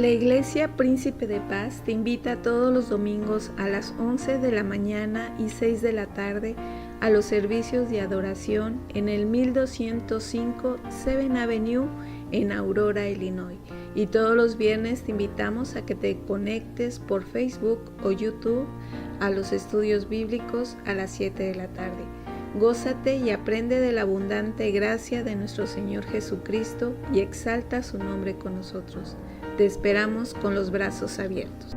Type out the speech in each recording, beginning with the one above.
La Iglesia Príncipe de Paz te invita todos los domingos a las 11 de la mañana y 6 de la tarde a los servicios de adoración en el 1205 7th Avenue en Aurora, Illinois. Y todos los viernes te invitamos a que te conectes por Facebook o YouTube a los estudios bíblicos a las 7 de la tarde. Gózate y aprende de la abundante gracia de nuestro Señor Jesucristo y exalta su nombre con nosotros. Te esperamos con los brazos abiertos.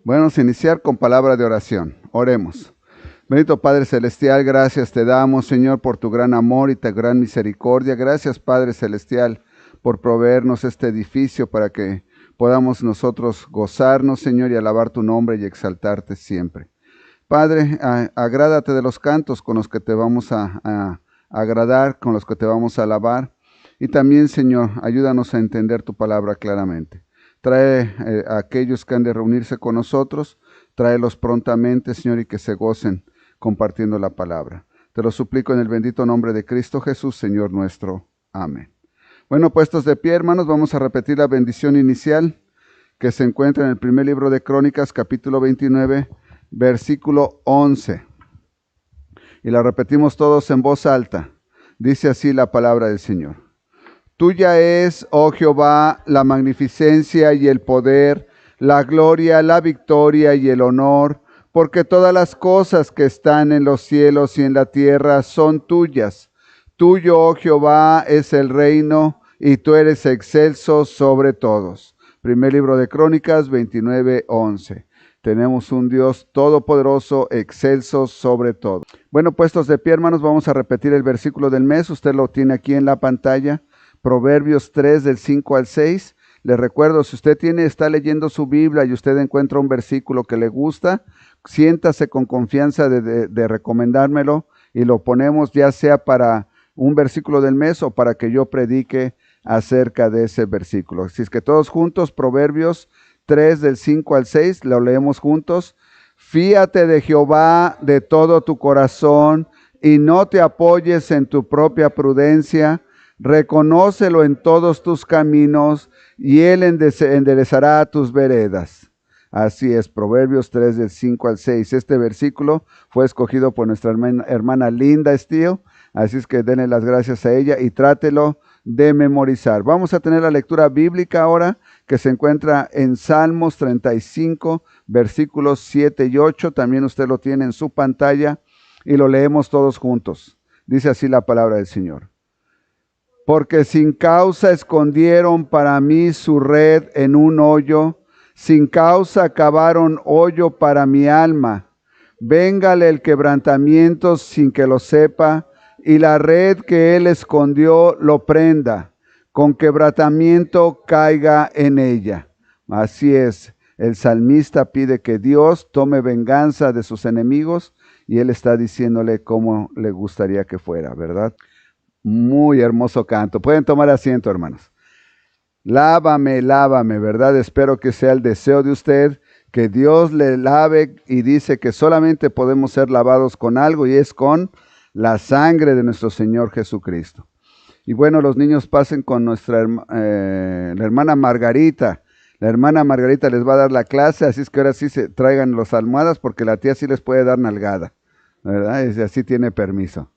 Bueno, vamos a iniciar con palabra de oración. Oremos. Bendito Padre Celestial, gracias te damos, Señor, por tu gran amor y tu gran misericordia. Gracias, Padre Celestial, por proveernos este edificio para que podamos nosotros gozarnos, Señor, y alabar tu nombre y exaltarte siempre. Padre, agrádate de los cantos con los que te vamos a agradar, con los que te vamos a alabar. Y también, Señor, ayúdanos a entender tu palabra claramente. Trae a aquellos que han de reunirse con nosotros, tráelos prontamente, Señor, y que se gocen compartiendo la palabra. Te lo suplico en el bendito nombre de Cristo Jesús, Señor nuestro. Amén. Bueno, puestos de pie, hermanos, vamos a repetir la bendición inicial que se encuentra en el primer libro de Crónicas, capítulo 29, versículo 11. Y la repetimos todos en voz alta. Dice así la palabra del Señor. Tuya es, oh Jehová, la magnificencia y el poder, la gloria, la victoria y el honor, porque todas las cosas que están en los cielos y en la tierra son tuyas. Tuyo, oh Jehová, es el reino, y tú eres excelso sobre todos. Primer libro de Crónicas, 29:11. Tenemos un Dios todopoderoso, excelso sobre todo. Bueno, puestos de pie, hermanos, vamos a repetir el versículo del mes. Usted lo tiene aquí en la pantalla. Proverbios 3 del 5 al 6. Les recuerdo, si usted está leyendo su Biblia y usted encuentra un versículo que le gusta, siéntase con confianza de recomendármelo y lo ponemos ya sea para un versículo del mes o para que yo predique acerca de ese versículo. Así es que todos juntos, Proverbios 3 del 5 al 6, lo leemos juntos. Fíate de Jehová de todo tu corazón y no te apoyes en tu propia prudencia. Reconócelo en todos tus caminos y Él enderezará tus veredas. Así es, Proverbios 3 del 5 al 6. Este versículo fue escogido por nuestra hermana Linda Steele, así es que denle las gracias a ella y trátelo de memorizar. Vamos a tener la lectura bíblica ahora, que se encuentra en Salmos 35, versículos 7 y 8. También usted lo tiene en su pantalla y lo leemos todos juntos. Dice así la palabra del Señor. Porque sin causa escondieron para mí su red en un hoyo, sin causa cavaron hoyo para mi alma. Véngale el quebrantamiento sin que lo sepa, y la red que él escondió lo prenda, con quebrantamiento caiga en ella. Así es, el salmista pide que Dios tome venganza de sus enemigos, y él está diciéndole cómo le gustaría que fuera, ¿verdad? Muy hermoso canto. Pueden tomar asiento, hermanos. Lávame, lávame, ¿verdad? Espero que sea el deseo de usted, que Dios le lave, y dice que solamente podemos ser lavados con algo, y es con la sangre de nuestro Señor Jesucristo. Y bueno, los niños pasen con nuestra la hermana Margarita. La hermana Margarita les va a dar la clase, así es que ahora sí se traigan las almohadas, porque la tía sí les puede dar nalgada, ¿verdad? Y así tiene permiso.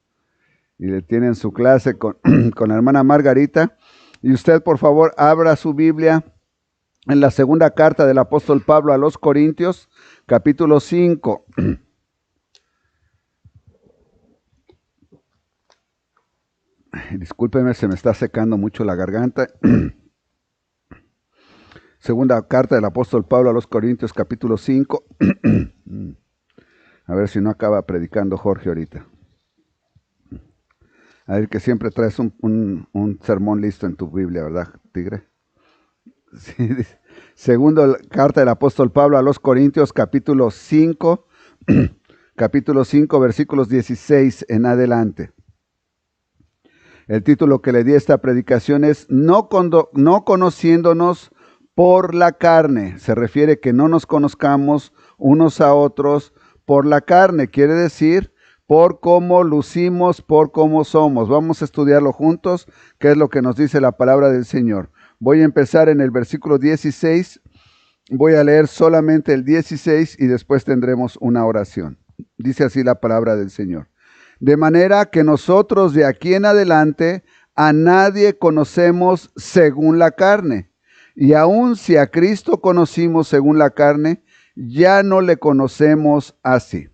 Y le tienen su clase con la hermana Margarita. Y usted, por favor, abra su Biblia en la segunda carta del apóstol Pablo a los Corintios, capítulo 5. Discúlpeme, se me está secando mucho la garganta. Segunda carta del apóstol Pablo a los Corintios, capítulo 5. A ver si no acaba predicando Jorge ahorita. A ver, que siempre traes un sermón listo en tu Biblia, ¿verdad, tigre? Sí, segunda carta del apóstol Pablo a los Corintios, capítulo 5, capítulo 5, versículos 16 en adelante. El título que le di a esta predicación es no conociéndonos por la carne. Se refiere que no nos conozcamos unos a otros por la carne. Quiere decir por cómo lucimos, por cómo somos. Vamos a estudiarlo juntos, qué es lo que nos dice la palabra del Señor. Voy a empezar en el versículo 16. Voy a leer solamente el 16 y después tendremos una oración. Dice así la palabra del Señor. De manera que nosotros de aquí en adelante a nadie conocemos según la carne. Y aun si a Cristo conocimos según la carne, ya no le conocemos así.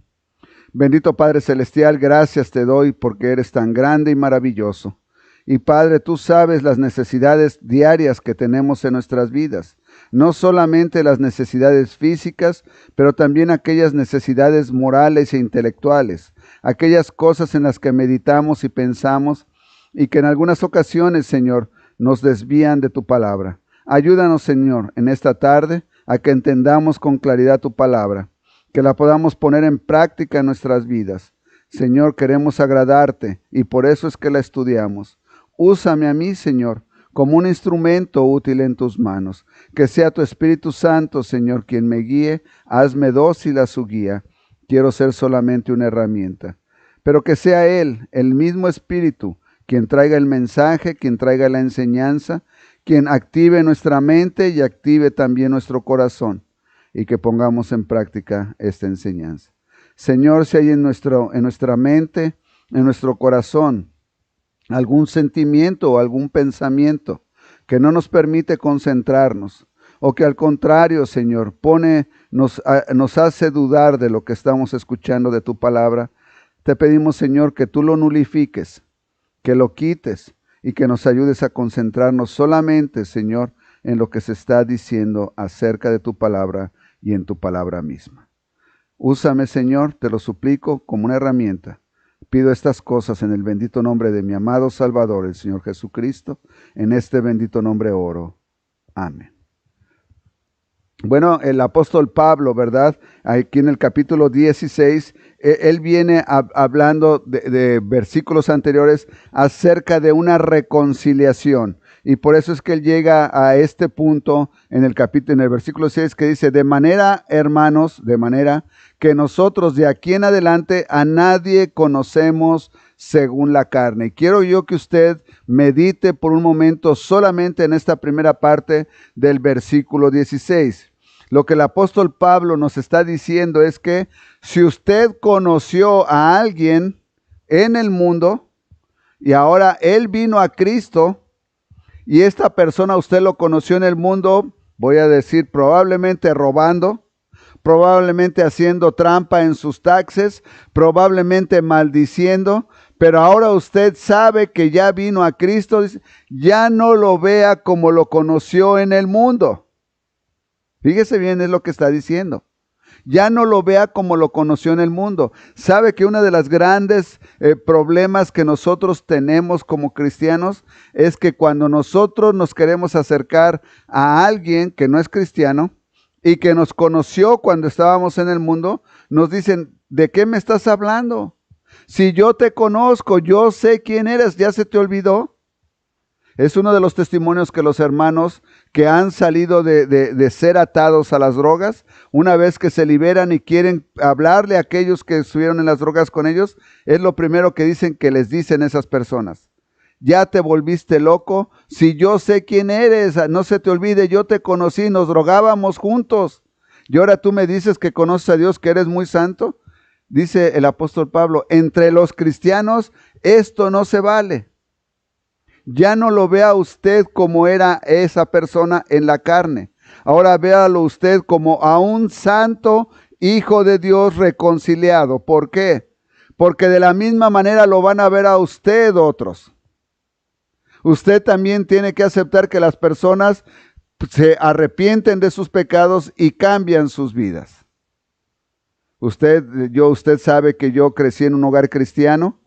Bendito Padre Celestial, gracias te doy porque eres tan grande y maravilloso. Y Padre, tú sabes las necesidades diarias que tenemos en nuestras vidas. No solamente las necesidades físicas, pero también aquellas necesidades morales e intelectuales. Aquellas cosas en las que meditamos y pensamos y que en algunas ocasiones, Señor, nos desvían de tu palabra. Ayúdanos, Señor, en esta tarde a que entendamos con claridad tu palabra, que la podamos poner en práctica en nuestras vidas. Señor, queremos agradarte y por eso es que la estudiamos. Úsame a mí, Señor, como un instrumento útil en tus manos. Que sea tu Espíritu Santo, Señor, quien me guíe. Hazme dócil a su guía. Quiero ser solamente una herramienta. Pero que sea Él, el mismo Espíritu, quien traiga el mensaje, quien traiga la enseñanza, quien active nuestra mente y active también nuestro corazón, y que pongamos en práctica esta enseñanza. Señor, si hay en nuestra mente, en nuestro corazón, algún sentimiento o algún pensamiento que no nos permite concentrarnos, o que al contrario, Señor, nos hace dudar de lo que estamos escuchando de tu palabra, te pedimos, Señor, que tú lo nulifiques, que lo quites y que nos ayudes a concentrarnos solamente, Señor, en lo que se está diciendo acerca de tu palabra y en tu palabra misma. Úsame, Señor, te lo suplico como una herramienta. Pido estas cosas en el bendito nombre de mi amado Salvador, el Señor Jesucristo. En este bendito nombre oro. Amén. Bueno, el apóstol Pablo, ¿verdad? Aquí en el capítulo 16, él viene hablando de versículos anteriores acerca de una reconciliación. Y por eso es que él llega a este punto en el versículo 6 que dice, de manera, hermanos, de manera que nosotros de aquí en adelante a nadie conocemos según la carne. Y quiero yo que usted medite por un momento solamente en esta primera parte del versículo 16. Lo que el apóstol Pablo nos está diciendo es que si usted conoció a alguien en el mundo y ahora él vino a Cristo y esta persona usted lo conoció en el mundo, voy a decir probablemente robando, probablemente haciendo trampa en sus taxes, probablemente maldiciendo, pero ahora usted sabe que ya vino a Cristo, ya no lo vea como lo conoció en el mundo. Fíjese bien, es lo que está diciendo. Ya no lo vea como lo conoció en el mundo. Sabe que uno de los grandes problemas que nosotros tenemos como cristianos es que cuando nosotros nos queremos acercar a alguien que no es cristiano y que nos conoció cuando estábamos en el mundo, nos dicen, ¿de qué me estás hablando? Si yo te conozco, yo sé quién eres, ¿ya se te olvidó? Es uno de los testimonios que los hermanos que han salido de ser atados a las drogas, una vez que se liberan y quieren hablarle a aquellos que estuvieron en las drogas con ellos, es lo primero que dicen que les dicen esas personas. Ya te volviste loco, si yo sé quién eres, no se te olvide, yo te conocí, nos drogábamos juntos. Y ahora tú me dices que conoces a Dios, que eres muy santo. Dice el apóstol Pablo, entre los cristianos esto no se vale. Ya no lo vea usted como era esa persona en la carne. Ahora véalo usted como a un santo hijo de Dios reconciliado. ¿Por qué? Porque de la misma manera lo van a ver a usted otros. Usted también tiene que aceptar que las personas se arrepienten de sus pecados y cambian sus vidas. Usted sabe que yo crecí en un hogar cristiano.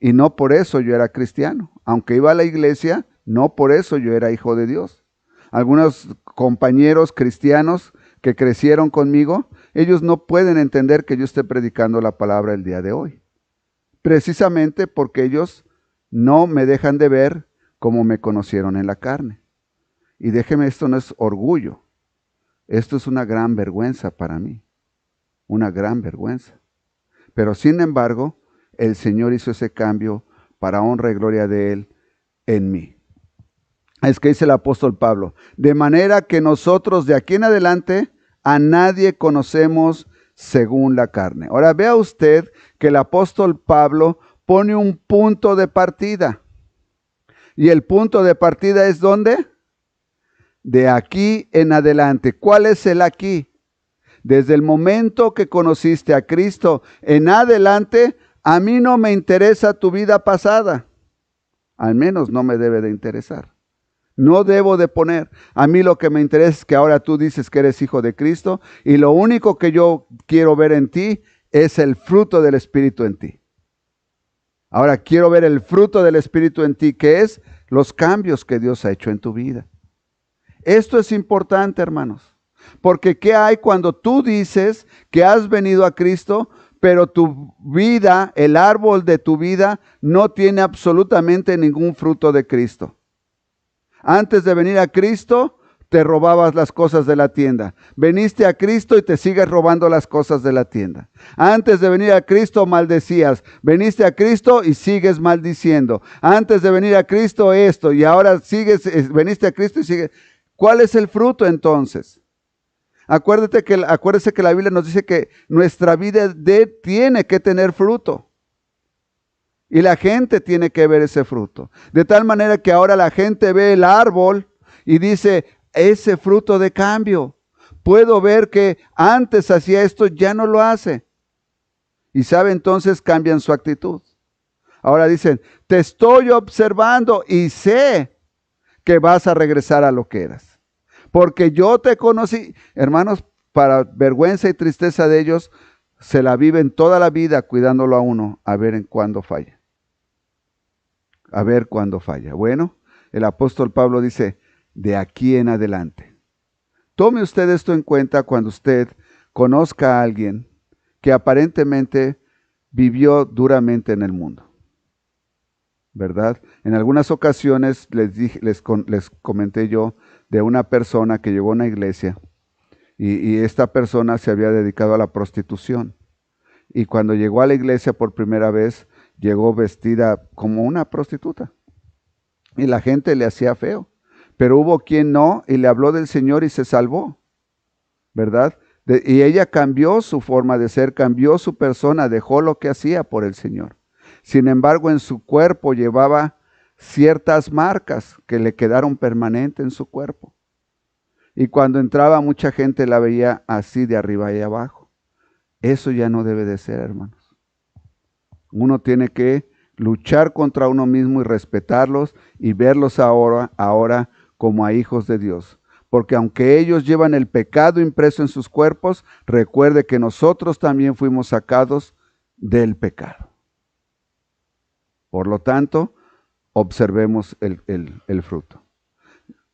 Y no por eso yo era cristiano. Aunque iba a la iglesia, no por eso yo era hijo de Dios. Algunos compañeros cristianos que crecieron conmigo ellos no pueden entender que yo esté predicando la palabra el día de hoy. Precisamente porque ellos no me dejan de ver como me conocieron en la carne. Y déjeme, esto no es orgullo. Esto es una gran vergüenza para mí. Una gran vergüenza. Pero sin embargo, el Señor hizo ese cambio para honra y gloria de Él en mí. Es que dice el apóstol Pablo, de manera que nosotros de aquí en adelante a nadie conocemos según la carne. Ahora vea usted que el apóstol Pablo pone un punto de partida. Y el punto de partida es ¿dónde? De aquí en adelante. ¿Cuál es el aquí? Desde el momento que conociste a Cristo en adelante, a mí no me interesa tu vida pasada. Al menos no me debe de interesar. No debo de poner. A mí lo que me interesa es que ahora tú dices que eres hijo de Cristo y lo único que yo quiero ver en ti es el fruto del Espíritu en ti. Ahora quiero ver el fruto del Espíritu en ti, que es los cambios que Dios ha hecho en tu vida. Esto es importante, hermanos, porque ¿qué hay cuando tú dices que has venido a Cristo, pero tu vida, el árbol de tu vida, no tiene absolutamente ningún fruto de Cristo? Antes de venir a Cristo, te robabas las cosas de la tienda. Veniste a Cristo y te sigues robando las cosas de la tienda. Antes de venir a Cristo, maldecías. Veniste a Cristo y sigues maldiciendo. Antes de venir a Cristo, esto. Y ahora veniste a Cristo y sigues. ¿Cuál es el fruto entonces? Acuérdese que la Biblia nos dice que nuestra vida tiene que tener fruto. Y la gente tiene que ver ese fruto. De tal manera que ahora la gente ve el árbol y dice, ese fruto de cambio. Puedo ver que antes hacía esto, ya no lo hace. Y sabe, entonces cambian su actitud. Ahora dicen, te estoy observando y sé que vas a regresar a lo que eras. Porque yo te conocí. Hermanos, para vergüenza y tristeza de ellos, se la viven toda la vida cuidándolo a uno, a ver en cuándo falla. A ver cuándo falla. Bueno, el apóstol Pablo dice, de aquí en adelante. Tome usted esto en cuenta cuando usted conozca a alguien que aparentemente vivió duramente en el mundo. ¿Verdad? En algunas ocasiones les comenté yo de una persona que llegó a una iglesia y esta persona se había dedicado a la prostitución. Y cuando llegó a la iglesia por primera vez, llegó vestida como una prostituta. Y la gente le hacía feo. Pero hubo quien no, y le habló del Señor y se salvó. ¿Verdad? Y ella cambió su forma de ser, cambió su persona, dejó lo que hacía por el Señor. Sin embargo, en su cuerpo llevaba ciertas marcas que le quedaron permanentes en su cuerpo. Y cuando entraba, mucha gente la veía así de arriba y abajo. Eso ya no debe de ser, hermanos. Uno tiene que luchar contra uno mismo y respetarlos y verlos ahora como a hijos de Dios. Porque aunque ellos llevan el pecado impreso en sus cuerpos, recuerde que nosotros también fuimos sacados del pecado. Por lo tanto, observemos el fruto.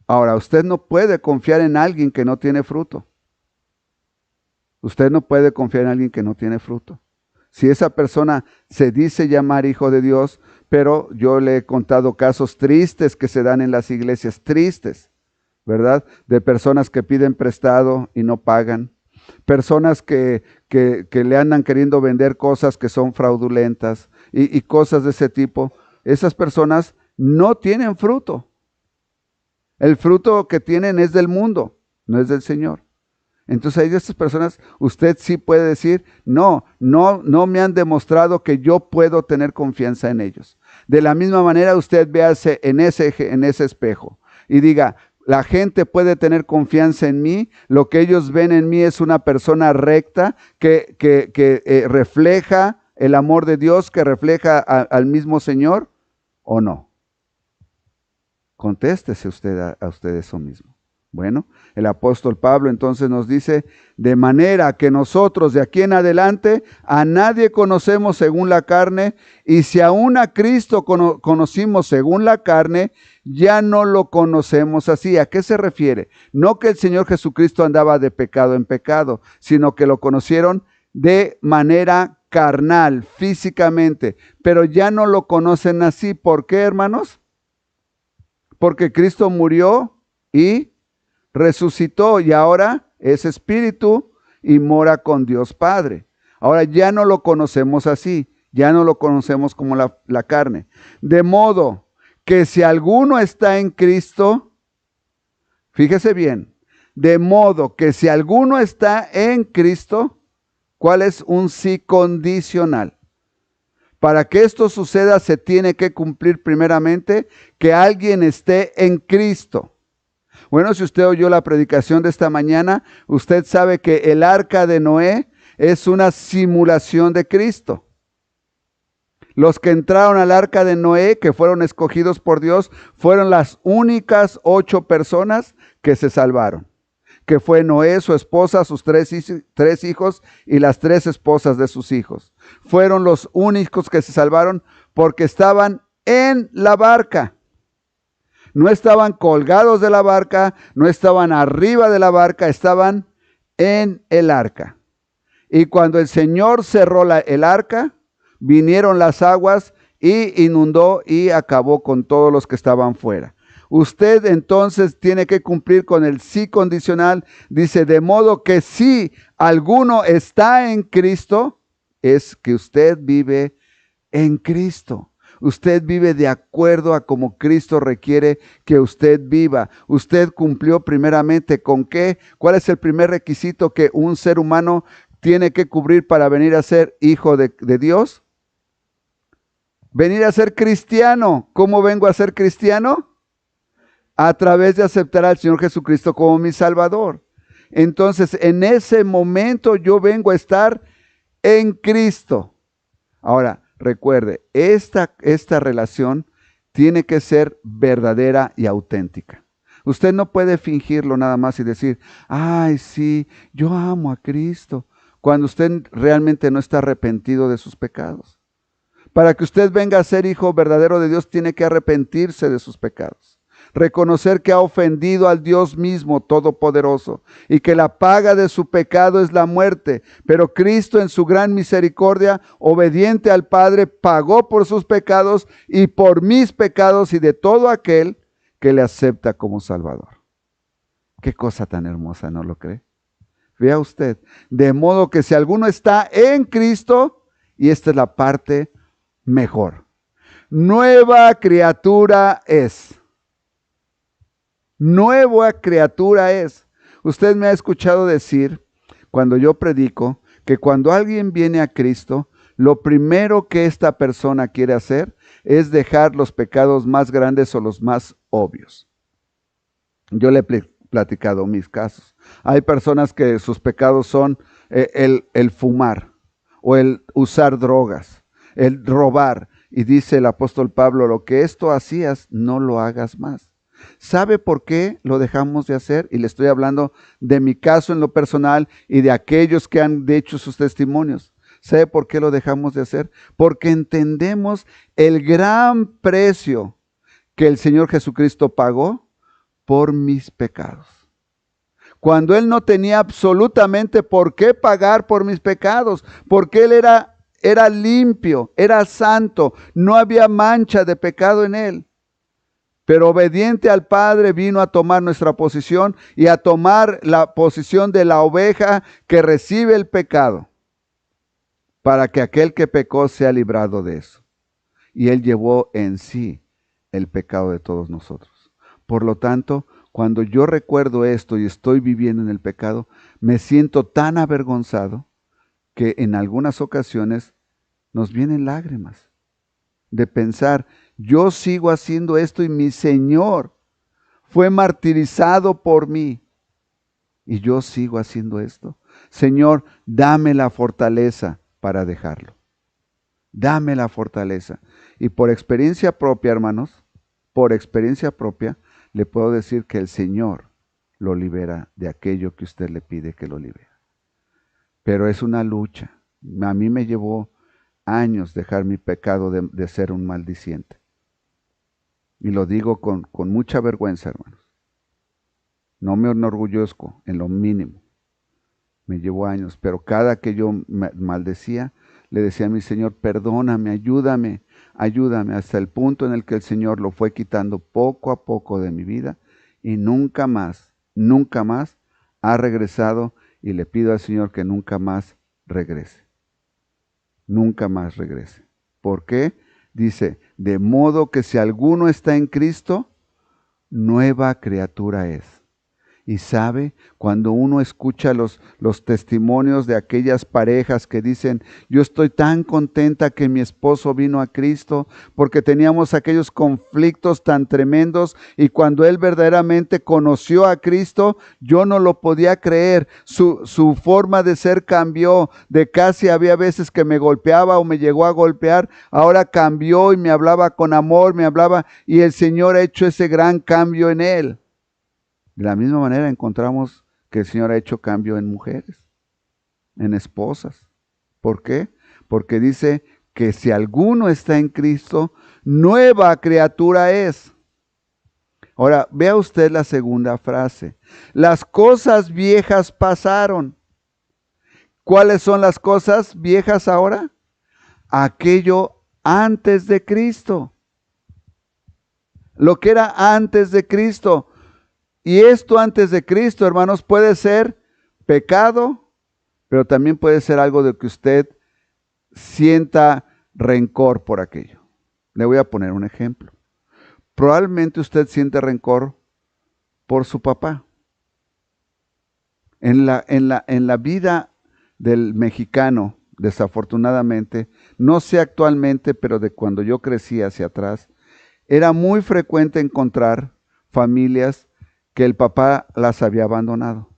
Ahora, usted no puede confiar en alguien que no tiene fruto. Usted no puede confiar en alguien que no tiene fruto. Si esa persona se dice llamar hijo de Dios, pero yo le he contado casos tristes que se dan en las iglesias, tristes, ¿verdad? De personas que piden prestado y no pagan. Personas que le andan queriendo vender cosas que son fraudulentas y cosas de ese tipo. Esas personas no tienen fruto. El fruto que tienen es del mundo, no es del Señor. Entonces hay de estas personas, usted sí puede decir, no me han demostrado que yo puedo tener confianza en ellos. De la misma manera usted véase en ese espejo y diga, la gente puede tener confianza en mí, lo que ellos ven en mí es una persona recta que refleja el amor de Dios, que refleja al mismo Señor, ¿o no? Contéstese usted a usted eso mismo. Bueno, El apóstol Pablo entonces nos dice, de manera que nosotros de aquí en adelante a nadie conocemos según la carne, y si aún a Cristo conocimos según la carne, ya no lo conocemos así. ¿A qué se refiere? No que el Señor Jesucristo andaba de pecado en pecado, sino que lo conocieron de manera carnal, físicamente, pero ya no lo conocen así. ¿Por qué, hermanos? Porque Cristo murió y resucitó y ahora es espíritu y mora con Dios Padre. Ahora ya no lo conocemos así, ya no lo conocemos como la carne. De modo que si alguno está en Cristo, fíjese bien, de modo que si alguno está en Cristo, ¿cuál es un sí condicional? Para que esto suceda se tiene que cumplir primeramente que alguien esté en Cristo. Bueno, si usted oyó la predicación de esta mañana, usted sabe que el arca de Noé es una simulación de Cristo. Los que entraron al arca de Noé, que fueron escogidos por Dios, fueron las únicas 8 personas que se salvaron. Que fue Noé, su esposa, sus 3 hijos y las 3 esposas de sus hijos. Fueron los únicos que se salvaron porque estaban en la barca. No estaban colgados de la barca, no estaban arriba de la barca, estaban en el arca. Y cuando el Señor cerró el arca, vinieron las aguas y inundó y acabó con todos los que estaban fuera. Usted entonces tiene que cumplir con el sí condicional. Dice, de modo que si alguno está en Cristo, es que usted vive en Cristo. Usted vive de acuerdo a como Cristo requiere que usted viva. Usted cumplió primeramente ¿con qué? ¿Cuál es el primer requisito que un ser humano tiene que cubrir para venir a ser hijo de Dios? Venir a ser cristiano. ¿Cómo vengo a ser cristiano? A través de aceptar al Señor Jesucristo como mi Salvador. Entonces, en ese momento yo vengo a estar en Cristo. Ahora, recuerde, esta relación tiene que ser verdadera y auténtica. Usted no puede fingirlo nada más y decir, ay, sí, yo amo a Cristo, cuando usted realmente no está arrepentido de sus pecados. Para que usted venga a ser hijo verdadero de Dios, tiene que arrepentirse de sus pecados. Reconocer que ha ofendido al Dios mismo todopoderoso y que la paga de su pecado es la muerte, pero Cristo en su gran misericordia, obediente al Padre, pagó por sus pecados y por mis pecados y de todo aquel que le acepta como Salvador. Qué cosa tan hermosa, ¿no lo cree? Vea usted, de modo que si alguno está en Cristo, y esta es la parte mejor, nueva criatura es. Nueva criatura es. Usted me ha escuchado decir, cuando yo predico, que cuando alguien viene a Cristo, lo primero que esta persona quiere hacer es dejar los pecados más grandes o los más obvios. Yo le he platicado mis casos. Hay personas que sus pecados son el fumar o el usar drogas, el robar. Y dice el apóstol Pablo, lo que esto hacías, no lo hagas más. ¿Sabe por qué lo dejamos de hacer? Y le estoy hablando de mi caso en lo personal y de aquellos que han hecho sus testimonios. ¿Sabe por qué lo dejamos de hacer? Porque entendemos el gran precio que el Señor Jesucristo pagó por mis pecados. Cuando Él no tenía absolutamente por qué pagar por mis pecados, porque Él era limpio, era santo, no había mancha de pecado en Él. Pero obediente al Padre vino a tomar nuestra posición y a tomar la posición de la oveja que recibe el pecado, para que aquel que pecó sea librado de eso. Y Él llevó en sí el pecado de todos nosotros. Por lo tanto, cuando yo recuerdo esto y estoy viviendo en el pecado, me siento tan avergonzado que en algunas ocasiones nos vienen lágrimas de pensar, yo sigo haciendo esto y mi Señor fue martirizado por mí y yo sigo haciendo esto. Señor, dame la fortaleza para dejarlo. Dame la fortaleza. Y por experiencia propia, hermanos, por experiencia propia, le puedo decir que el Señor lo libera de aquello que usted le pide que lo libere. Pero es una lucha. A mí me llevó años dejar mi pecado de ser un maldiciente. Y lo digo con mucha vergüenza, hermanos. No me enorgullezco en lo mínimo. Me llevó años, pero cada que yo maldecía, le decía a mi Señor, perdóname, ayúdame, ayúdame, hasta el punto en el que el Señor lo fue quitando poco a poco de mi vida y nunca más ha regresado, y le pido al Señor que nunca más regrese. Nunca más regrese. ¿Por qué? Dice, de modo que si alguno está en Cristo, nueva criatura es. Y sabe, cuando uno escucha los testimonios de aquellas parejas que dicen, yo estoy tan contenta que mi esposo vino a Cristo, porque teníamos aquellos conflictos tan tremendos, y cuando él verdaderamente conoció a Cristo, yo no lo podía creer. Su forma de ser cambió, de casi había veces que me golpeaba o me llegó a golpear, ahora cambió y me hablaba con amor, me hablaba, y el Señor ha hecho ese gran cambio en él. De la misma manera encontramos que el Señor ha hecho cambio en mujeres, en esposas. ¿Por qué? Porque dice que si alguno está en Cristo, nueva criatura es. Ahora, vea usted la segunda frase. Las cosas viejas pasaron. ¿Cuáles son las cosas viejas ahora? Aquello antes de Cristo. Lo que era antes de Cristo. Y esto antes de Cristo, hermanos, puede ser pecado, pero también puede ser algo de que usted sienta rencor por aquello. Le voy a poner un ejemplo. Probablemente usted siente rencor por su papá. En la vida del mexicano, desafortunadamente, no sé actualmente, pero de cuando yo crecí hacia atrás, era muy frecuente encontrar familias que el papá las había abandonado.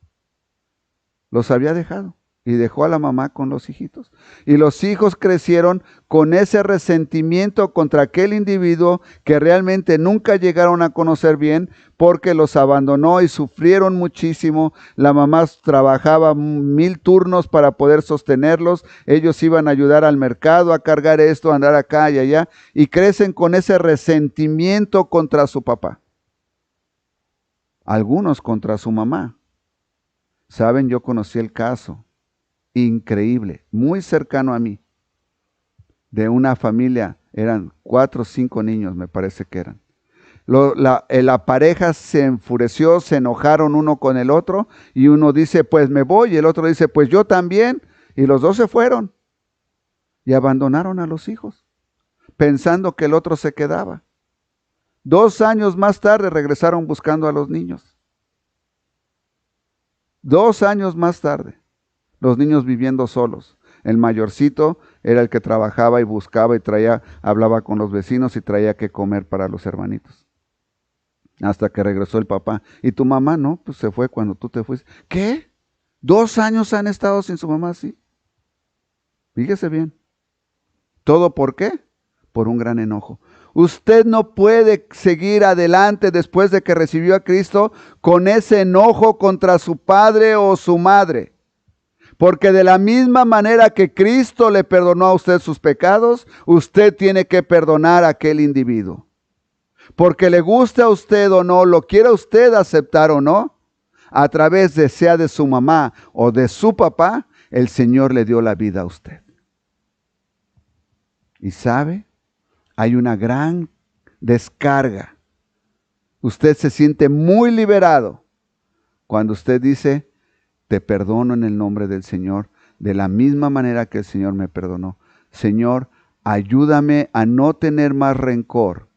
Los había dejado y dejó a la mamá con los hijitos. Y los hijos crecieron con ese resentimiento contra aquel individuo que realmente nunca llegaron a conocer bien, porque los abandonó y sufrieron muchísimo. La mamá trabajaba 1000 turnos para poder sostenerlos. Ellos iban a ayudar al mercado, a cargar esto, a andar acá y allá, y crecen con ese resentimiento contra su papá. Algunos contra su mamá. Saben, yo conocí el caso increíble, muy cercano a mí, de una familia, eran 4 o 5 niños, me parece que eran. La pareja se enfureció, se enojaron uno con el otro, y uno dice, pues me voy, y el otro dice, pues yo también, y los dos se fueron, y abandonaron a los hijos, pensando que el otro se quedaba. 2 años más tarde regresaron buscando a los niños. 2 años más tarde, los niños viviendo solos. El mayorcito era el que trabajaba y buscaba y traía, hablaba con los vecinos y traía que comer para los hermanitos. Hasta que regresó el papá. ¿Y tu mamá? No, pues se fue cuando tú te fuiste. ¿Qué? 2 años han estado sin su mamá, sí. Fíjese bien. ¿Todo por qué? Por un gran enojo. Usted no puede seguir adelante después de que recibió a Cristo con ese enojo contra su padre o su madre. Porque de la misma manera que Cristo le perdonó a usted sus pecados, usted tiene que perdonar a aquel individuo. Porque le guste a usted o no, lo quiera usted aceptar o no, a través de sea de su mamá o de su papá, el Señor le dio la vida a usted. Y sabe, hay una gran descarga. Usted se siente muy liberado cuando usted dice, te perdono en el nombre del Señor, de la misma manera que el Señor me perdonó. Señor, ayúdame a no tener más rencor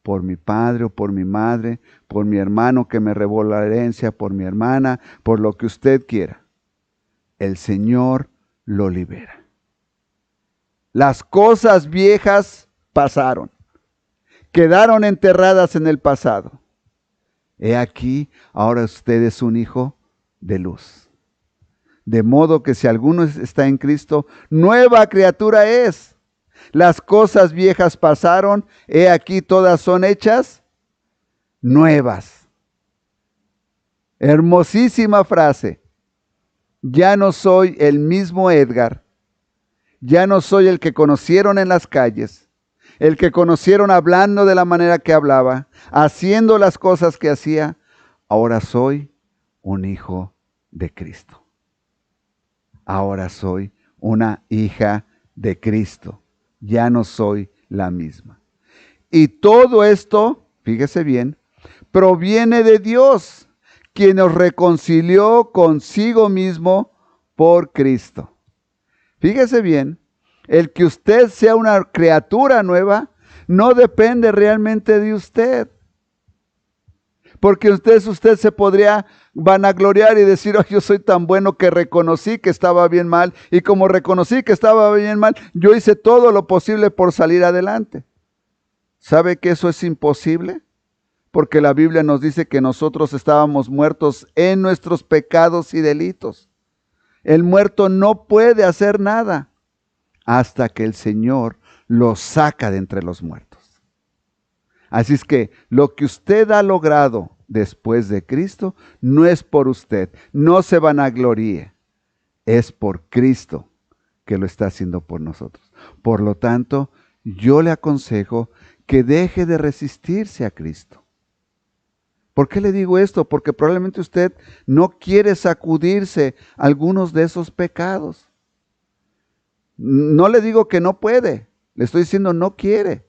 por mi padre o por mi madre, por mi hermano que me robó la herencia, por mi hermana, por lo que usted quiera. El Señor lo libera. Las cosas viejas pasaron, quedaron enterradas en el pasado. He aquí, ahora usted es un hijo de luz. De modo que si alguno está en Cristo, nueva criatura es. Las cosas viejas pasaron, he aquí todas son hechas nuevas. Hermosísima frase. Ya no soy el mismo Edgar. Ya no soy el que conocieron en las calles, el que conocieron hablando de la manera que hablaba, haciendo las cosas que hacía. Ahora soy un hijo de Cristo. Ahora soy una hija de Cristo. Ya no soy la misma. Y todo esto, fíjese bien, proviene de Dios, quien nos reconcilió consigo mismo por Cristo. Fíjese bien, el que usted sea una criatura nueva no depende realmente de usted. Porque usted se podría vanagloriar y decir, oh, yo soy tan bueno que reconocí que estaba bien mal. Y como reconocí que estaba bien mal, yo hice todo lo posible por salir adelante. ¿Sabe que eso es imposible? Porque la Biblia nos dice que nosotros estábamos muertos en nuestros pecados y delitos. El muerto no puede hacer nada hasta que el Señor lo saca de entre los muertos. Así es que lo que usted ha logrado después de Cristo no es por usted, no se vanagloríe, es por Cristo que lo está haciendo por nosotros. Por lo tanto, yo le aconsejo que deje de resistirse a Cristo. ¿Por qué le digo esto? Porque probablemente usted no quiere sacudirse algunos de esos pecados. No le digo que no puede, le estoy diciendo no quiere.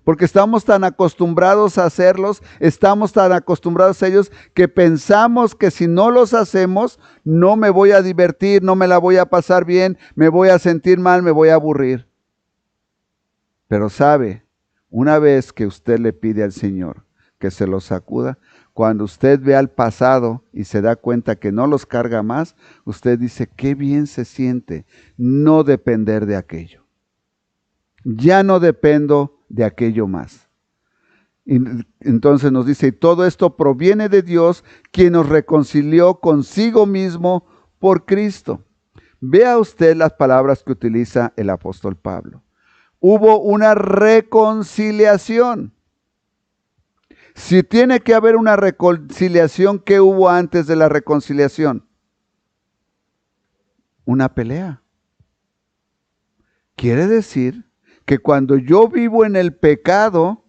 Porque estamos tan acostumbrados a hacerlos, estamos tan acostumbrados a ellos, que pensamos que si no los hacemos, no me voy a divertir, no me la voy a pasar bien, me voy a sentir mal, me voy a aburrir. Pero sabe, una vez que usted le pide al Señor que se los sacuda, cuando usted ve al pasado y se da cuenta que no los carga más, usted dice, qué bien se siente no depender de aquello. Ya no dependo de aquello más. Y entonces nos dice, y todo esto proviene de Dios, quien nos reconcilió consigo mismo por Cristo. Vea usted las palabras que utiliza el apóstol Pablo. Hubo una reconciliación. Si tiene que haber una reconciliación, ¿qué hubo antes de la reconciliación? Una pelea. Quiere decir que cuando yo vivo en el pecado,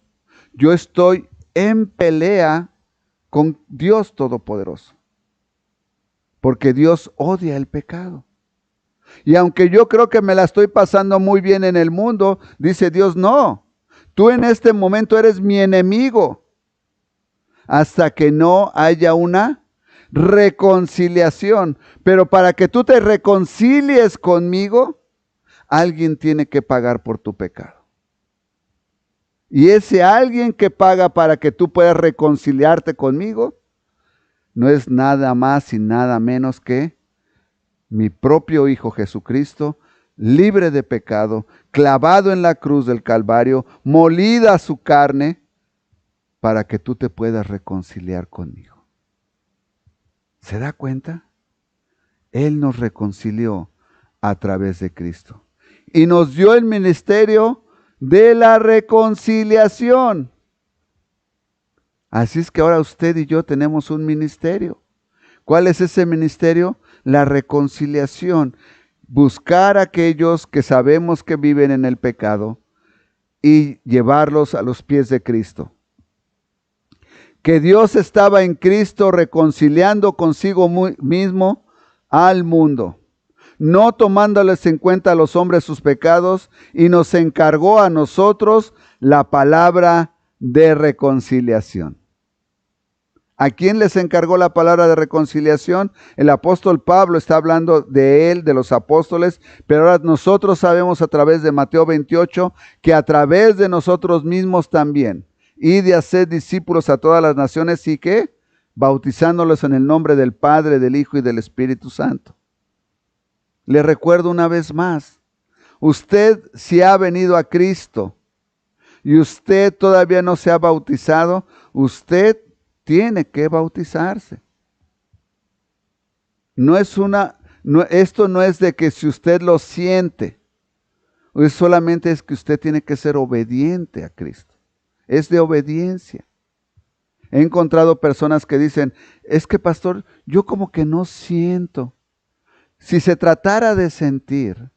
yo estoy en pelea con Dios Todopoderoso. Porque Dios odia el pecado. Y aunque yo creo que me la estoy pasando muy bien en el mundo, dice Dios, no, tú en este momento eres mi enemigo. Hasta que no haya una reconciliación. Pero para que tú te reconcilies conmigo, alguien tiene que pagar por tu pecado. Y ese alguien que paga para que tú puedas reconciliarte conmigo, no es nada más y nada menos que mi propio Hijo Jesucristo, libre de pecado, clavado en la cruz del Calvario, molida su carne, para que tú te puedas reconciliar conmigo. ¿Se da cuenta? Él nos reconcilió a través de Cristo. Y nos dio el ministerio de la reconciliación. Así es que ahora usted y yo tenemos un ministerio. ¿Cuál es ese ministerio? La reconciliación. Buscar a aquellos que sabemos que viven en el pecado y llevarlos a los pies de Cristo. Que Dios estaba en Cristo reconciliando consigo mismo al mundo, no tomándoles en cuenta a los hombres sus pecados, y nos encargó a nosotros la palabra de reconciliación. ¿A quién les encargó la palabra de reconciliación? El apóstol Pablo está hablando de él, de los apóstoles, pero ahora nosotros sabemos a través de Mateo 28 que a través de nosotros mismos también. Y de hacer discípulos a todas las naciones, ¿y qué? Bautizándolos en el nombre del Padre, del Hijo y del Espíritu Santo. Le recuerdo una vez más, usted si ha venido a Cristo y usted todavía no se ha bautizado, usted tiene que bautizarse. Esto no es de que si usted lo siente, solamente es que usted tiene que ser obediente a Cristo. Es de obediencia. He encontrado personas que dicen, es que pastor, yo como que no siento. Si se tratara de sentir,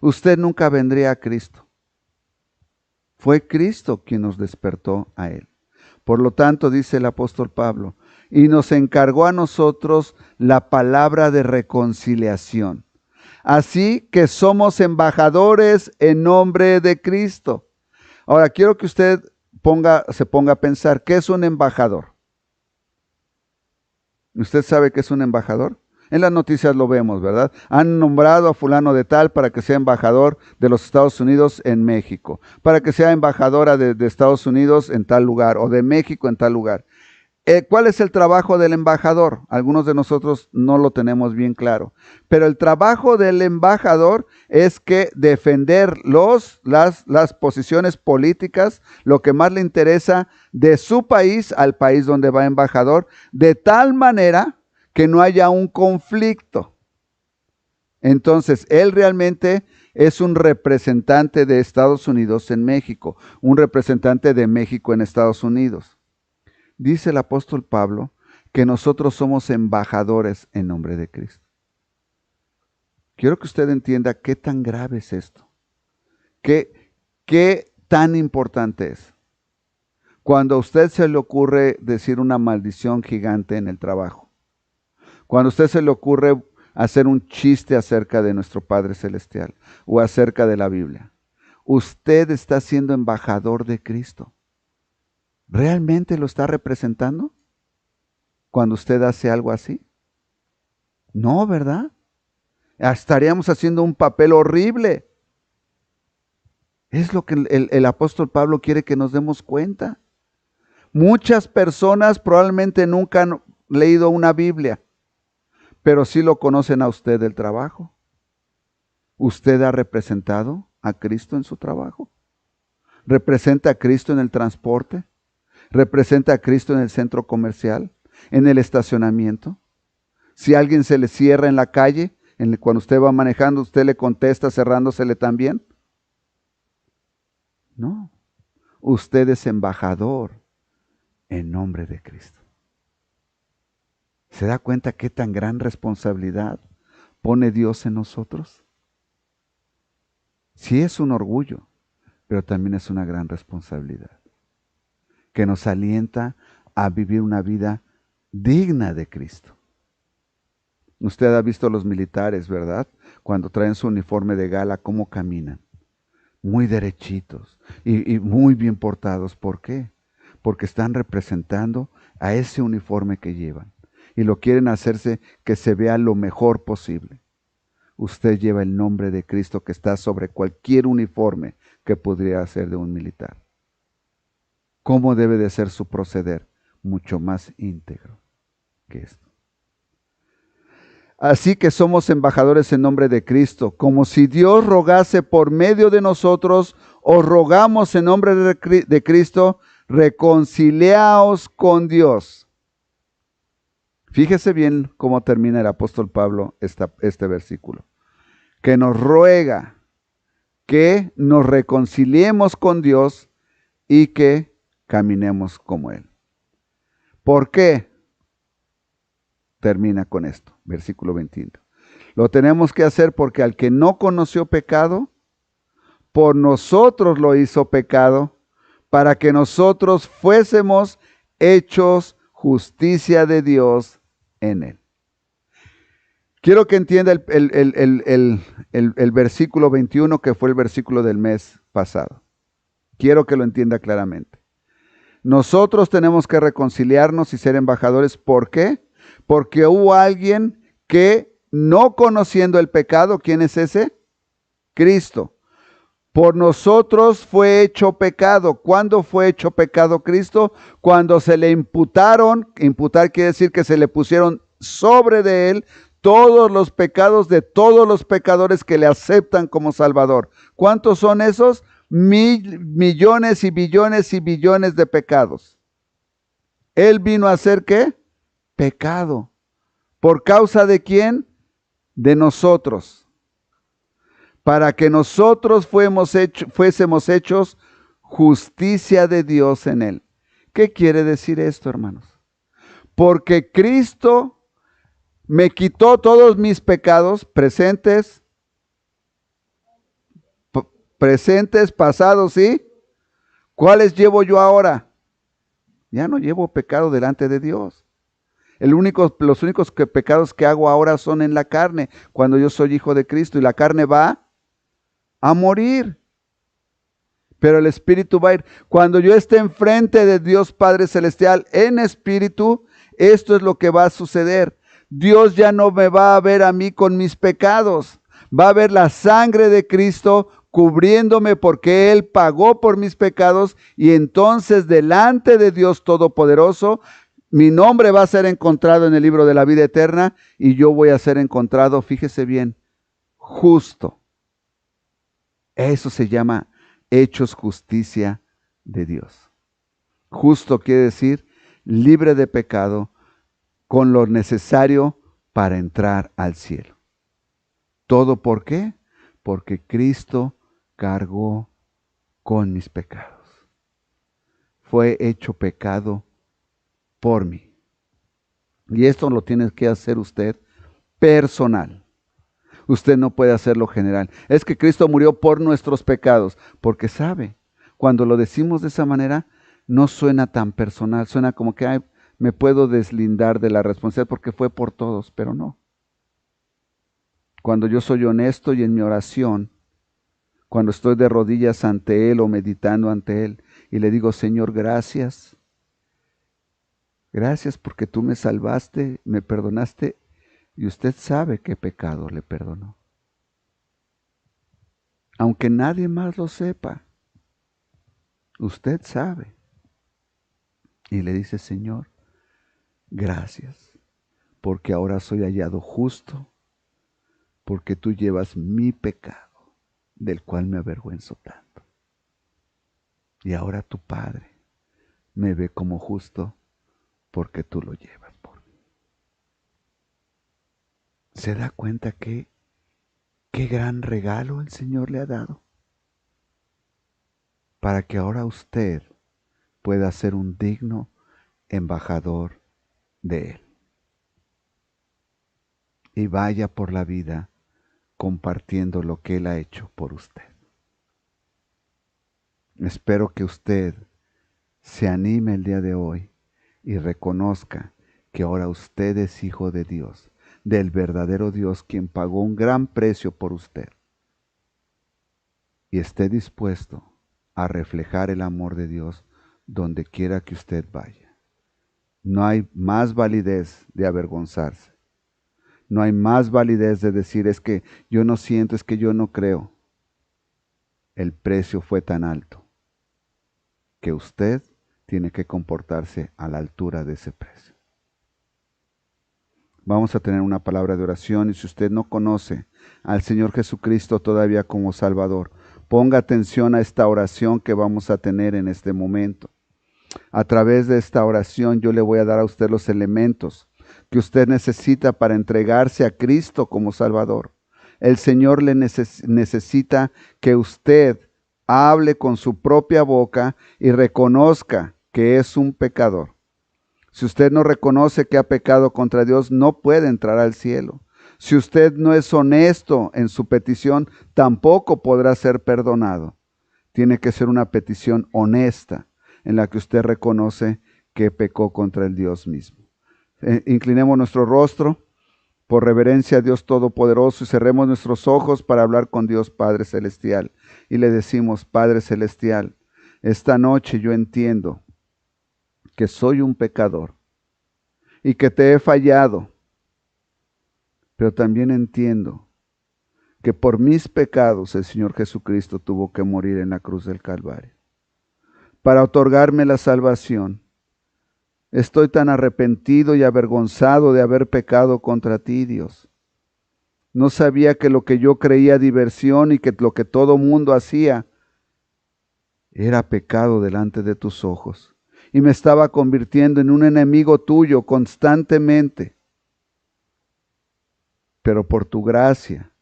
usted nunca vendría a Cristo. Fue Cristo quien nos despertó a Él. Por lo tanto, dice el apóstol Pablo, y nos encargó a nosotros la palabra de reconciliación. Así que somos embajadores en nombre de Cristo. Ahora, quiero que usted se ponga a pensar, ¿qué es un embajador? ¿Usted sabe qué es un embajador? En las noticias lo vemos, ¿verdad? Han nombrado a fulano de tal para que sea embajador de los Estados Unidos en México, para que sea embajadora de Estados Unidos en tal lugar, o de México en tal lugar. ¿Cuál es el trabajo del embajador? Algunos de nosotros no lo tenemos bien claro, pero el trabajo del embajador es que defender las posiciones políticas, lo que más le interesa de su país al país donde va embajador, de tal manera que no haya un conflicto. Entonces, él realmente es un representante de Estados Unidos en México, un representante de México en Estados Unidos. Dice el apóstol Pablo que nosotros somos embajadores en nombre de Cristo. Quiero que usted entienda qué tan grave es esto, qué tan importante es. Cuando a usted se le ocurre decir una maldición gigante en el trabajo, cuando a usted se le ocurre hacer un chiste acerca de nuestro Padre Celestial o acerca de la Biblia, usted está siendo embajador de Cristo. ¿Realmente lo está representando cuando usted hace algo así? No, ¿verdad? Estaríamos haciendo un papel horrible. Es lo que el apóstol Pablo quiere que nos demos cuenta. Muchas personas probablemente nunca han leído una Biblia, pero sí lo conocen a usted del trabajo. ¿Usted ha representado a Cristo en su trabajo? ¿Representa a Cristo en el transporte? ¿Representa a Cristo en el centro comercial? ¿En el estacionamiento? Si alguien se le cierra en la calle, cuando usted va manejando, ¿usted le contesta cerrándosele también? No. Usted es embajador en nombre de Cristo. ¿Se da cuenta qué tan gran responsabilidad pone Dios en nosotros? Sí es un orgullo, pero también es una gran responsabilidad que nos alienta a vivir una vida digna de Cristo. Usted ha visto a los militares, ¿verdad? Cuando traen su uniforme de gala, cómo caminan. Muy derechitos y muy bien portados. ¿Por qué? Porque están representando a ese uniforme que llevan y lo quieren hacerse que se vea lo mejor posible. Usted lleva el nombre de Cristo que está sobre cualquier uniforme que podría ser de un militar. ¿Cómo debe de ser su proceder? Mucho más íntegro que esto. Así que somos embajadores en nombre de Cristo, como si Dios rogase por medio de nosotros, os rogamos en nombre de Cristo, reconciliaos con Dios. Fíjese bien cómo termina el apóstol Pablo este versículo, que nos ruega que nos reconciliemos con Dios y que caminemos como Él. ¿Por qué? Termina con esto, versículo 21. Lo tenemos que hacer porque al que no conoció pecado, por nosotros lo hizo pecado, para que nosotros fuésemos hechos justicia de Dios en Él. Quiero que entienda el versículo 21, que fue el versículo del mes pasado. Quiero que lo entienda claramente. Nosotros tenemos que reconciliarnos y ser embajadores. ¿Por qué? Porque hubo alguien que, no conociendo el pecado, ¿quién es ese? Cristo. Por nosotros fue hecho pecado. ¿Cuándo fue hecho pecado Cristo? Cuando se le imputaron, imputar quiere decir que se le pusieron sobre de Él todos los pecados de todos los pecadores que le aceptan como Salvador. ¿Cuántos son esos? Millones y billones y billones de pecados. Él vino a hacer ¿qué? Pecado. ¿Por causa de quién? De nosotros. Para que nosotros fuésemos hechos justicia de Dios en Él. ¿Qué quiere decir esto, hermanos? Porque Cristo me quitó todos mis pecados presentes, pasados, ¿sí? ¿Cuáles llevo yo ahora? Ya no llevo pecado delante de Dios. Los únicos pecados que hago ahora son en la carne, cuando yo soy hijo de Cristo, y la carne va a morir. Pero el Espíritu va a ir. Cuando yo esté enfrente de Dios Padre Celestial en espíritu, esto es lo que va a suceder. Dios ya no me va a ver a mí con mis pecados. Va a ver la sangre de Cristo cubriéndome porque Él pagó por mis pecados, y entonces delante de Dios Todopoderoso, mi nombre va a ser encontrado en el libro de la vida eterna, y yo voy a ser encontrado, fíjese bien, justo. Eso se llama hechos justicia de Dios. Justo quiere decir libre de pecado, con lo necesario para entrar al cielo. ¿Todo por qué? Porque Cristo cargó con mis pecados. Fue hecho pecado por mí. Y esto lo tiene que hacer usted personal. Usted no puede hacerlo general. Es que Cristo murió por nuestros pecados, porque sabe, cuando lo decimos de esa manera, no suena tan personal, suena como que ay, me puedo deslindar de la responsabilidad porque fue por todos, pero no. Cuando yo soy honesto y en mi oración, cuando estoy de rodillas ante Él o meditando ante Él, y le digo, Señor, gracias. Gracias porque tú me salvaste, me perdonaste, y usted sabe qué pecado le perdonó. Aunque nadie más lo sepa, usted sabe. Y le dice, Señor, gracias, porque ahora soy hallado justo, porque tú llevas mi pecado, del cual me avergüenzo tanto. Y ahora tu Padre me ve como justo, porque tú lo llevas por mí. ¿Se da cuenta qué gran regalo el Señor le ha dado? Para que ahora usted pueda ser un digno embajador de Él. Y vaya por la vida compartiendo lo que Él ha hecho por usted. Espero que usted se anime el día de hoy y reconozca que ahora usted es hijo de Dios, del verdadero Dios, quien pagó un gran precio por usted. Y esté dispuesto a reflejar el amor de Dios donde quiera que usted vaya. No hay más validez de avergonzarse. No hay más validez de decir es que yo no siento, es que yo no creo. El precio fue tan alto que usted tiene que comportarse a la altura de ese precio. Vamos a tener una palabra de oración, y si usted no conoce al Señor Jesucristo todavía como Salvador, ponga atención a esta oración que vamos a tener en este momento. A través de esta oración yo le voy a dar a usted los elementos que usted necesita para entregarse a Cristo como Salvador. El Señor le necesita que usted hable con su propia boca y reconozca que es un pecador. Si usted no reconoce que ha pecado contra Dios, no puede entrar al cielo. Si usted no es honesto en su petición, tampoco podrá ser perdonado. Tiene que ser una petición honesta en la que usted reconoce que pecó contra el Dios mismo. Inclinemos nuestro rostro por reverencia a Dios Todopoderoso y cerremos nuestros ojos para hablar con Dios Padre Celestial. Y le decimos, Padre Celestial, esta noche yo entiendo que soy un pecador y que te he fallado, pero también entiendo que por mis pecados el Señor Jesucristo tuvo que morir en la cruz del Calvario para otorgarme la salvación. Estoy tan arrepentido y avergonzado de haber pecado contra ti, Dios. No sabía que lo que yo creía diversión y que lo que todo mundo hacía era pecado delante de tus ojos. Y me estaba convirtiendo en un enemigo tuyo constantemente. Pero por tu gracia,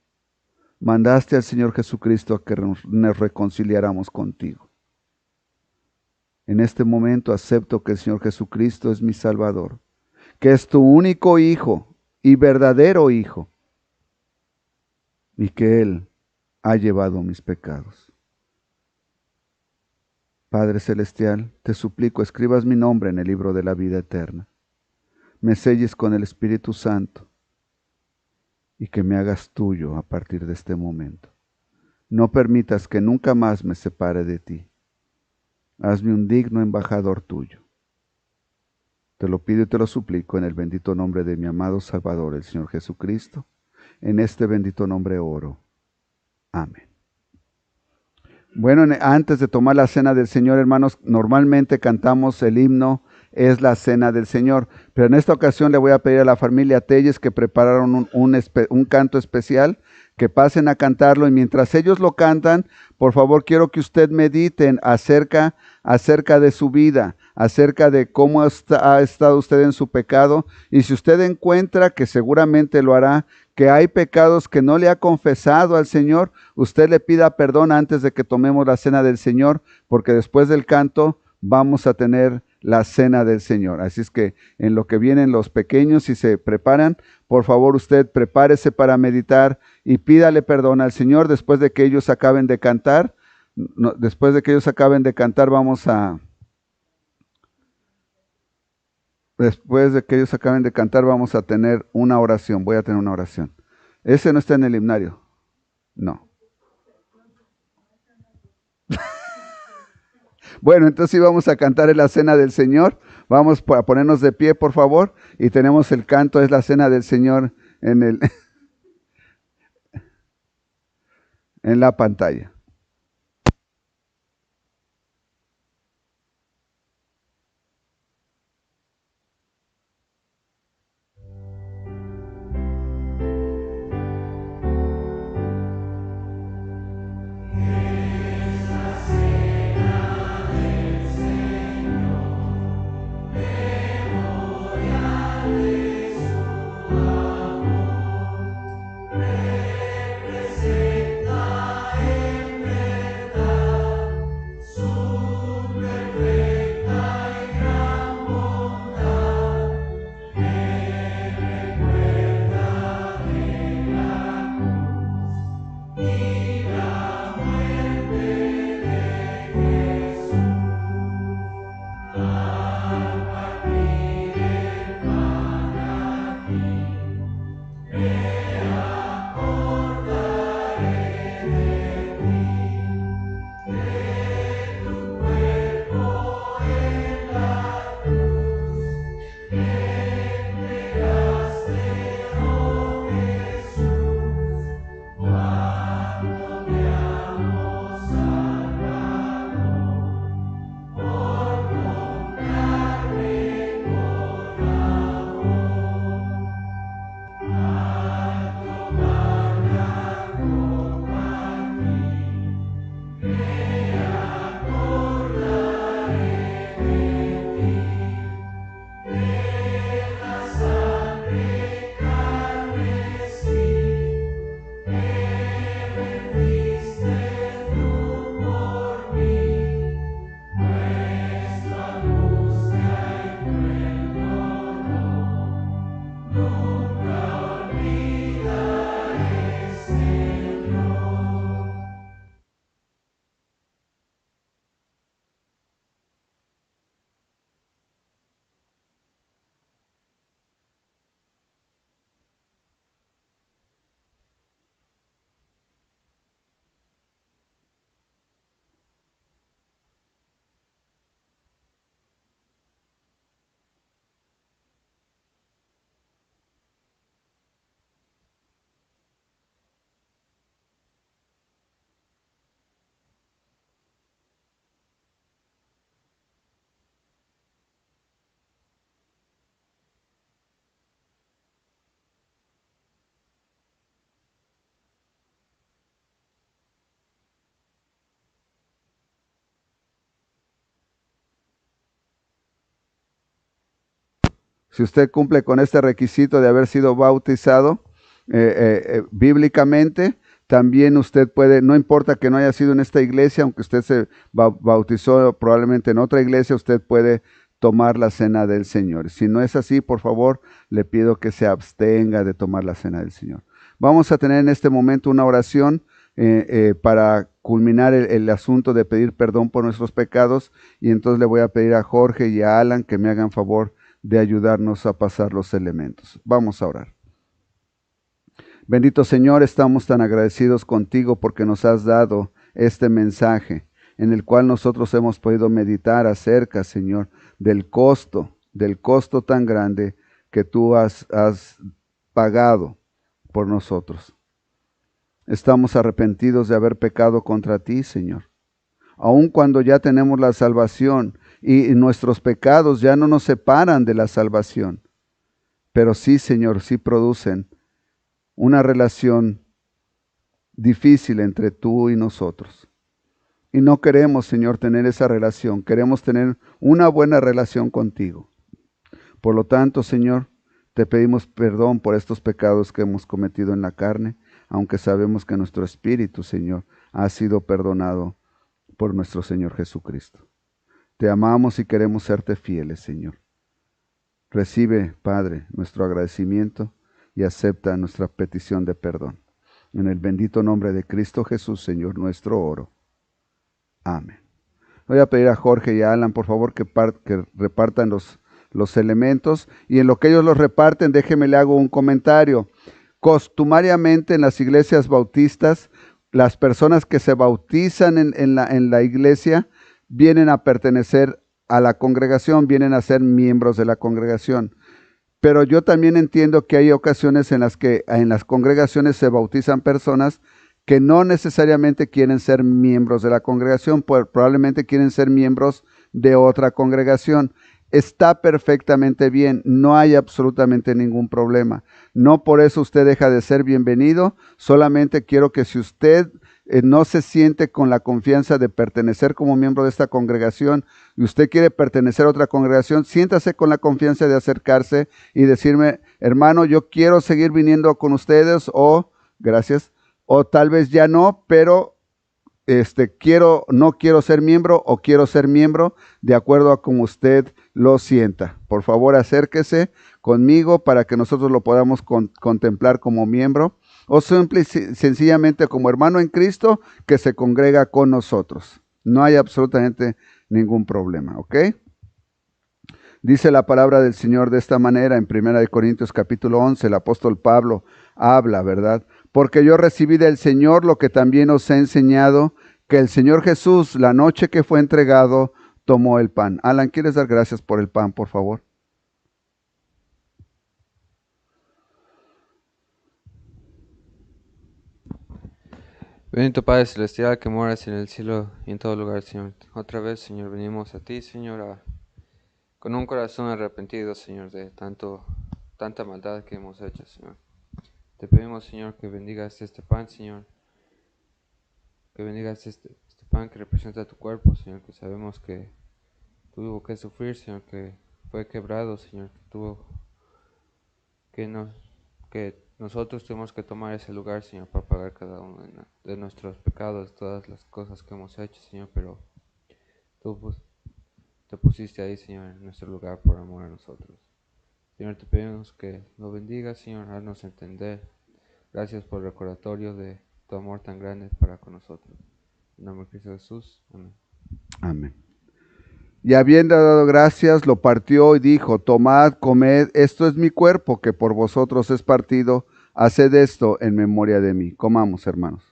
mandaste al Señor Jesucristo a que nos reconciliáramos contigo. En este momento acepto que el Señor Jesucristo es mi Salvador, que es tu único Hijo y verdadero Hijo, y que Él ha llevado mis pecados. Padre Celestial, te suplico, escribas mi nombre en el libro de la vida eterna, me selles con el Espíritu Santo y que me hagas tuyo a partir de este momento. No permitas que nunca más me separe de ti. Hazme un digno embajador tuyo. Te lo pido y te lo suplico en el bendito nombre de mi amado Salvador, el Señor Jesucristo. En este bendito nombre oro. Amén. Bueno, antes de tomar la cena del Señor, hermanos, normalmente cantamos el himno Es la cena del Señor, pero en esta ocasión le voy a pedir a la familia Telles que prepararon un canto especial, que pasen a cantarlo, y mientras ellos lo cantan, por favor quiero que usted mediten acerca de su vida, acerca de cómo ha estado usted en su pecado, y si usted encuentra, que seguramente lo hará, que hay pecados que no le ha confesado al Señor, usted le pida perdón antes de que tomemos la cena del Señor, porque después del canto vamos a tener la cena del Señor. Así es que en lo que vienen los pequeños y se preparan, por favor usted prepárese para meditar y pídale perdón al Señor después de que ellos acaben de cantar. Después de que ellos acaben de cantar vamos a tener una oración. Voy a tener una oración. ¿Ese no está en el himnario? No. Bueno, entonces sí vamos a cantar en la cena del Señor. Vamos a ponernos de pie, por favor. Y tenemos el canto, es la cena del Señor en la pantalla. Si usted cumple con este requisito de haber sido bautizado bíblicamente, También usted puede, no importa que no haya sido en esta iglesia, aunque usted se bautizó probablemente en otra iglesia, usted puede tomar la cena del Señor. Si no es así, por favor, le pido que se abstenga de tomar la cena del Señor. Vamos a tener en este momento una oración para culminar el asunto de pedir perdón por nuestros pecados, y entonces le voy a pedir a Jorge y a Alan que me hagan favor de ayudarnos a pasar los elementos. Vamos a orar. Bendito Señor, estamos tan agradecidos contigo porque nos has dado este mensaje en el cual nosotros hemos podido meditar acerca, Señor, del costo tan grande que tú has pagado por nosotros. Estamos arrepentidos de haber pecado contra ti, Señor. Aun cuando ya tenemos la salvación y nuestros pecados ya no nos separan de la salvación, pero sí, Señor, sí producen una relación difícil entre tú y nosotros. Y no queremos, Señor, tener esa relación. Queremos tener una buena relación contigo. Por lo tanto, Señor, te pedimos perdón por estos pecados que hemos cometido en la carne, aunque sabemos que nuestro espíritu, Señor, ha sido perdonado por nuestro Señor Jesucristo. Te amamos y queremos serte fieles, Señor. Recibe, Padre, nuestro agradecimiento y acepta nuestra petición de perdón. En el bendito nombre de Cristo Jesús, Señor nuestro, oro. Amén. Voy a pedir a Jorge y a Alan, por favor, que repartan los elementos, y en lo que ellos los reparten, déjeme le hago un comentario. Costumariamente en las iglesias bautistas, las personas que se bautizan en la iglesia vienen a pertenecer a la congregación, vienen a ser miembros de la congregación. Pero yo también entiendo que hay ocasiones en las que en las congregaciones se bautizan personas que no necesariamente quieren ser miembros de la congregación, probablemente quieren ser miembros de otra congregación. Está perfectamente bien, no hay absolutamente ningún problema. No por eso usted deja de ser bienvenido, solamente quiero que si usted no se siente con la confianza de pertenecer como miembro de esta congregación y usted quiere pertenecer a otra congregación, siéntase con la confianza de acercarse y decirme, hermano, yo quiero seguir viniendo con ustedes, o gracias, o tal vez ya no, pero no quiero ser miembro, o quiero ser miembro, de acuerdo a como usted lo sienta. Por favor, acérquese conmigo para que nosotros lo podamos contemplar como miembro, o simple y sencillamente como hermano en Cristo que se congrega con nosotros. No hay absolutamente ningún problema, ¿ok? Dice la palabra del Señor de esta manera en 1 Corintios capítulo 11, el apóstol Pablo habla, ¿verdad? Porque yo recibí del Señor lo que también os he enseñado, que el Señor Jesús, la noche que fue entregado, tomó el pan. Alan, ¿quieres dar gracias por el pan, por favor? Bendito Padre Celestial, que moras en el cielo y en todo lugar, Señor. Otra vez, Señor, venimos a ti, Señor, con un corazón arrepentido, Señor, de tanta maldad que hemos hecho, Señor. Te pedimos, Señor, que bendigas este pan, Señor. Que bendigas este pan que representa tu cuerpo, Señor, que sabemos que tuvo que sufrir, Señor, que fue quebrado, Señor, que nosotros tuvimos que tomar ese lugar, Señor, para pagar cada uno de nuestros pecados, todas las cosas que hemos hecho, Señor, pero tú te pusiste ahí, Señor, en nuestro lugar por amor a nosotros. Señor, te pedimos que lo bendigas, Señor, haznos entender. Gracias por el recordatorio de tu amor tan grande para con nosotros. En nombre de Cristo Jesús, amén. Amén. Y habiendo dado gracias, lo partió y dijo, tomad, comed, esto es mi cuerpo que por vosotros es partido, haced esto en memoria de mí. Comamos, hermanos.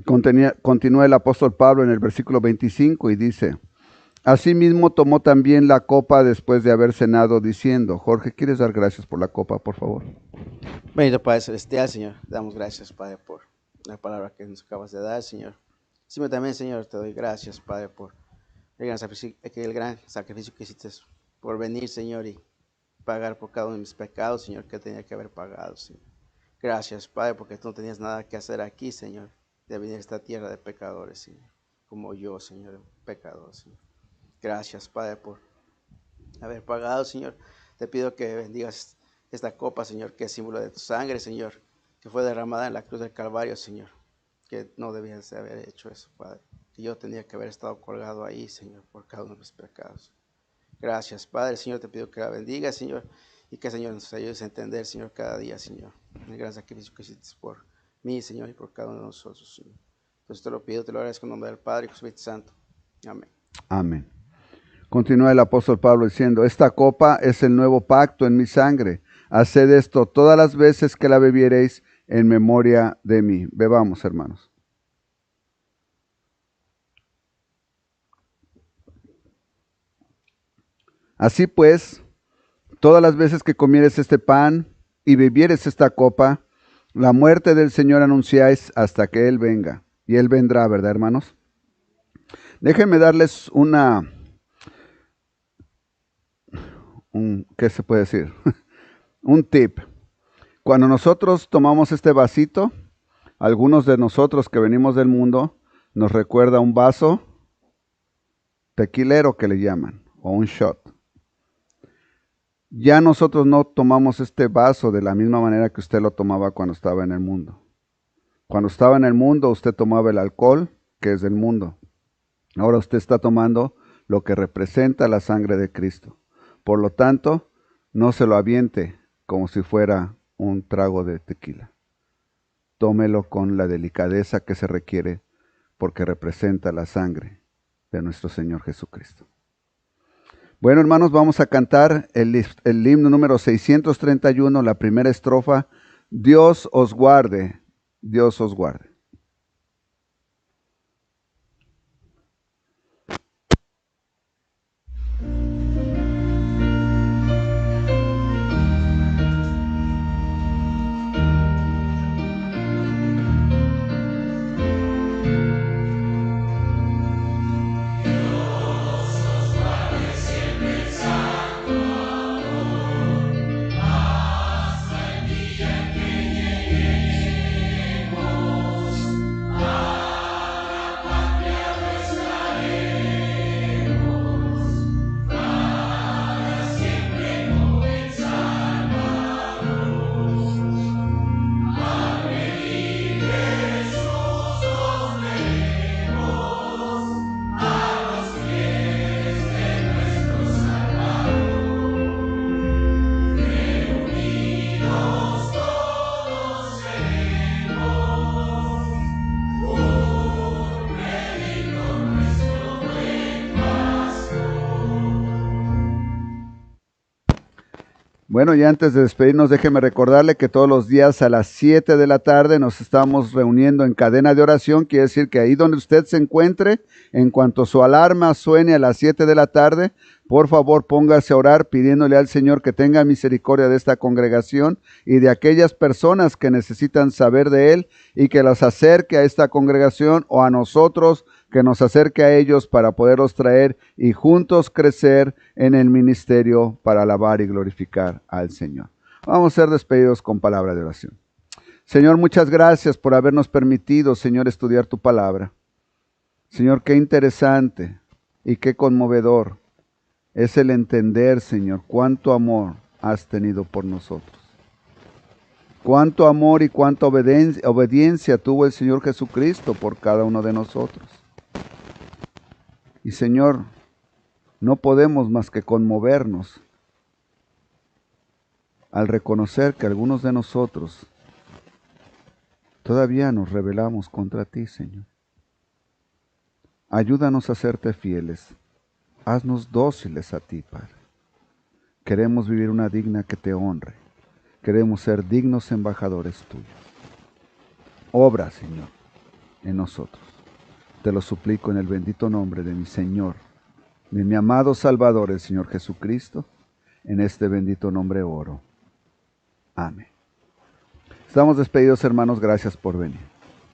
Continúa el apóstol Pablo en el versículo 25 y dice, asimismo tomó también la copa después de haber cenado, diciendo, Jorge, ¿quieres dar gracias por la copa, por favor? Bendito Padre Celestial, Señor, damos gracias, Padre, por la palabra que nos acabas de dar, Señor. Sí, también, Señor, te doy gracias, Padre, por el gran sacrificio que hiciste por venir, Señor, y pagar por cada uno de mis pecados, Señor, que tenía que haber pagado, Señor. Gracias, Padre, porque tú no tenías nada que hacer aquí, Señor, de venir a esta tierra de pecadores, Señor. como yo, Señor, pecador, Señor. Gracias, Padre, por haber pagado, Señor. Te pido que bendigas esta copa, Señor, que es símbolo de tu sangre, Señor, que fue derramada en la cruz del Calvario, Señor, que no debías de haber hecho eso, Padre, que yo tenía que haber estado colgado ahí, Señor, por cada uno de mis pecados. Gracias, Padre, Señor, te pido que la bendiga, Señor, y que, Señor, nos ayudes a entender, Señor, cada día, Señor, el gran sacrificio que hiciste por mí, Señor, y por cada uno de nosotros, Señor. Entonces te lo pido, te lo agradezco en nombre del Padre y del Espíritu Santo. Amén. Amén. Continúa el apóstol Pablo diciendo, esta copa es el nuevo pacto en mi sangre. Haced esto todas las veces que la bebiereis en memoria de mí. Bebamos, hermanos. Así pues, todas las veces que comieres este pan y bebieres esta copa, la muerte del Señor anunciáis hasta que Él venga. Y Él vendrá, ¿verdad, hermanos? Déjenme darles ¿qué se puede decir? Un tip. Cuando nosotros tomamos este vasito, algunos de nosotros que venimos del mundo, nos recuerda un vaso tequilero que le llaman, o un shot. Ya nosotros no tomamos este vaso de la misma manera que usted lo tomaba cuando estaba en el mundo. Cuando estaba en el mundo, usted tomaba el alcohol, que es del mundo. Ahora usted está tomando lo que representa la sangre de Cristo. Por lo tanto, no se lo aviente como si fuera un trago de tequila. Tómelo con la delicadeza que se requiere porque representa la sangre de nuestro Señor Jesucristo. Bueno, hermanos, vamos a cantar el himno número 631, la primera estrofa. Dios os guarde, Dios os guarde. Bueno, y antes de despedirnos, déjeme recordarle que todos los días a las 7 de la tarde nos estamos reuniendo en cadena de oración. Quiere decir que ahí donde usted se encuentre, en cuanto su alarma suene a las 7 de la tarde, por favor póngase a orar pidiéndole al Señor que tenga misericordia de esta congregación y de aquellas personas que necesitan saber de Él y que los acerque a esta congregación o a nosotros, que nos acerque a ellos para poderlos traer y juntos crecer en el ministerio para alabar y glorificar al Señor. Vamos a ser despedidos con palabra de oración. Señor, muchas gracias por habernos permitido, Señor, estudiar tu palabra. Señor, qué interesante y qué conmovedor es el entender, Señor, cuánto amor has tenido por nosotros. Cuánto amor y cuánta obediencia tuvo el Señor Jesucristo por cada uno de nosotros. Y Señor, no podemos más que conmovernos al reconocer que algunos de nosotros todavía nos rebelamos contra ti, Señor. Ayúdanos a serte fieles. Haznos dóciles a ti, Padre. Queremos vivir una digna que te honre. Queremos ser dignos embajadores tuyos. Obra, Señor, en nosotros. Te lo suplico en el bendito nombre de mi Señor, de mi amado Salvador, el Señor Jesucristo. En este bendito nombre oro. Amén. Estamos despedidos, hermanos. Gracias por venir.